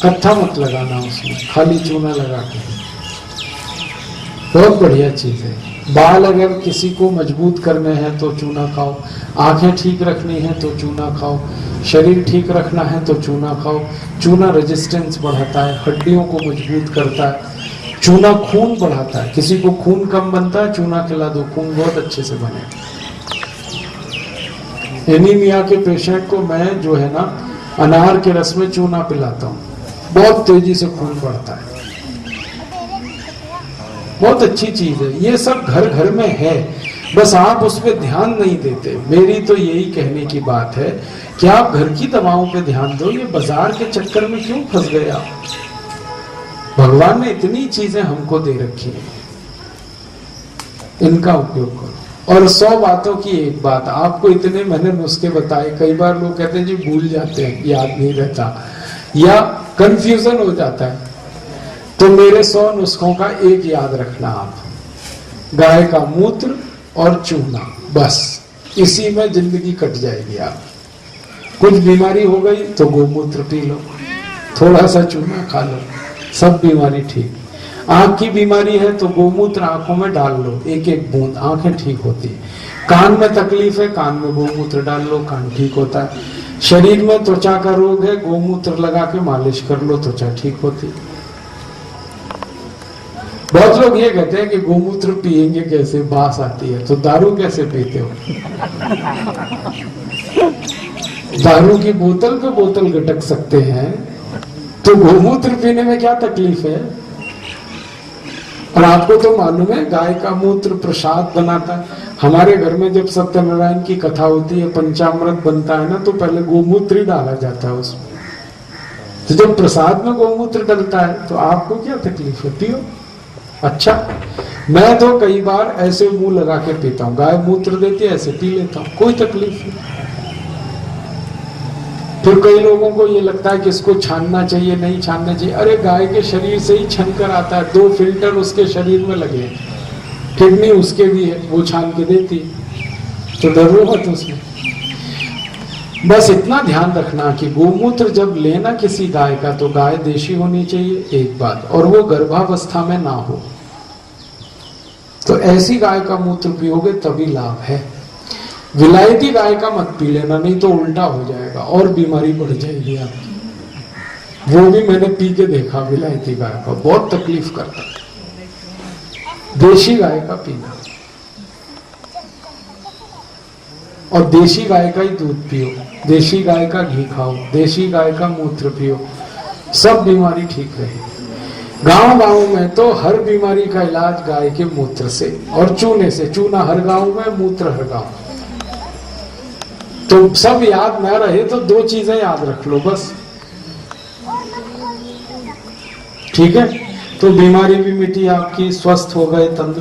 कत्था मत लगाना उसमें, खाली चूना लगा के, बहुत बढ़िया चीज है। बाल अगर किसी को मजबूत करने हैं तो चूना खाओ, आंखें ठीक रखनी है तो चूना खाओ, शरीर ठीक रखना है तो चूना खाओ। चूना रेजिस्टेंस बढ़ाता है, हड्डियों को मजबूत करता है। चूना खून बढ़ाता है, किसी को खून कम बनता है, चूना खिला दो, खून बहुत अच्छे से बने। एनीमिया के पेशेंट को मैं जो है ना अनार के रस में चूना पिलाता हूँ, बहुत तेजी से खून बढ़ता है, बहुत अच्छी चीज है। ये सब घर घर में है, बस आप उस पर ध्यान नहीं देते। मेरी तो यही कहने की बात है कि आप घर की दवाओं पे ध्यान दो, ये बाजार के चक्कर में क्यों फंस गए आप? भगवान ने इतनी चीजें हमको दे रखी है, इनका उपयोग करो। और 100 बातों की एक बात, आपको इतने मैंने नुस्खे बताए, कई बार लोग कहते हैं जी भूल जाते हैं, याद नहीं रहता या कंफ्यूजन हो जाता है, तो मेरे 100 नुस्खों का एक याद रखना आप, गाय का मूत्र और चूना, बस इसी में जिंदगी कट जाएगी। आप कुछ बीमारी हो गई तो गोमूत्र पी लो, थोड़ा सा चूना खा लो, सब बीमारी ठीक। आंख की बीमारी है तो गोमूत्र आंखों में डाल लो, एक एक बूंद, आंखें ठीक होती है। कान में तकलीफ है, कान में गोमूत्र डाल लो, कान ठीक होता है। शरीर में त्वचा का रोग है, गोमूत्र लगा के मालिश कर लो, त्वचा ठीक होती है। बहुत लोग ये कहते हैं कि गोमूत्र पिएंगे कैसे, बास आती है, तो दारू कैसे पीते हो? दारू की बोतल पे बोतल गटक सकते हैं, तो गोमूत्र पीने में क्या तकलीफ है? और आपको तो मालूम है गाय का मूत्र प्रसाद बनाता है। हमारे घर में जब सत्यनारायण की कथा होती है, पंचामृत बनता है ना, तो पहले गोमूत्र ही डाला जाता है उसमें। तो जब प्रसाद में गोमूत्र डलता है तो आपको क्या तकलीफ है? पियो। अच्छा, मैं तो कई बार ऐसे मुंह लगा के पीता हूँ, गाय मूत्र देती है ऐसे पी लेता हूँ, कोई तकलीफ नहीं। फिर कई लोगों को ये लगता है कि इसको छानना चाहिए, नहीं छानना चाहिए। अरे गाय के शरीर से ही छन कर आता है, 2 फिल्टर उसके शरीर में लगे, किडनी उसके भी है, वो छान के देती, तो डरो मत उसमें। बस इतना ध्यान रखना कि गोमूत्र जब लेना किसी गाय का, तो गाय देशी होनी चाहिए, एक बात, और वो गर्भावस्था में ना हो, तो ऐसी गाय का मूत्र पियोगे तभी लाभ है। विलायती गाय का मत पी लेना, नहीं तो उल्टा हो जाएगा और बीमारी बढ़ जाएगी आपकी। वो भी मैंने पी के देखा, विलायती गाय का बहुत तकलीफ करता है। देशी गाय का पीना, और देशी गाय का ही दूध पियो, देशी गाय का घी खाओ, देशी गाय का मूत्र पियो, सब बीमारी ठीक रहेगी। गांव गांव में तो हर बीमारी का इलाज गाय के मूत्र से और चूने से। चूना हर गांव में, मूत्र हर गांव। तो सब याद ना रहे तो 2 चीजें याद रख लो बस, ठीक है? तो बीमारी भी मिटी आपकी, स्वस्थ हो गए, तंदुरुस्त।